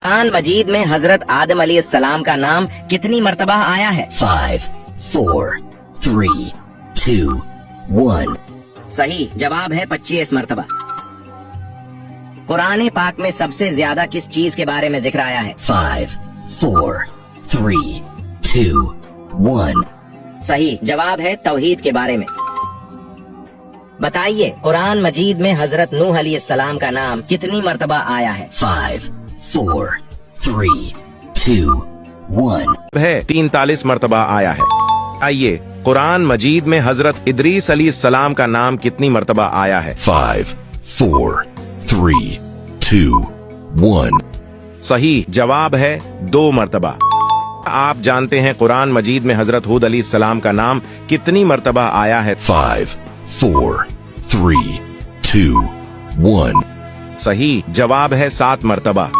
कुरान मजीद में हजरत आदम अलैहिस्सलाम का नाम कितनी मर्तबा आया है? 5, 4, 3, 2, 1. सही जवाब है 25 मर्तबा। कुरान पाक में सबसे ज्यादा किस चीज के बारे में जिक्र आया है? 5, 4, 3, 2, 1. सही जवाब है तौहीद के बारे में। बताइए कुरान मजीद में हजरत नूह अलैहिस्सलाम का नाम कितनी मर्तबा आया है? 5, 4, 3, 2, 1. है 43 मर्तबा आया है। आइए कुरान मजीद में हजरत इदरीस अलैहिस्सलाम का नाम कितनी मर्तबा आया है? 5, 4, 3, 2, 1. सही जवाब है 2 मर्तबा। आप जानते हैं कुरान मजीद में हजरत हूद अलैहिस्सलाम का नाम कितनी मर्तबा आया है? 5, 4, 3, 2, 1. सही जवाब है 7 मर्तबा।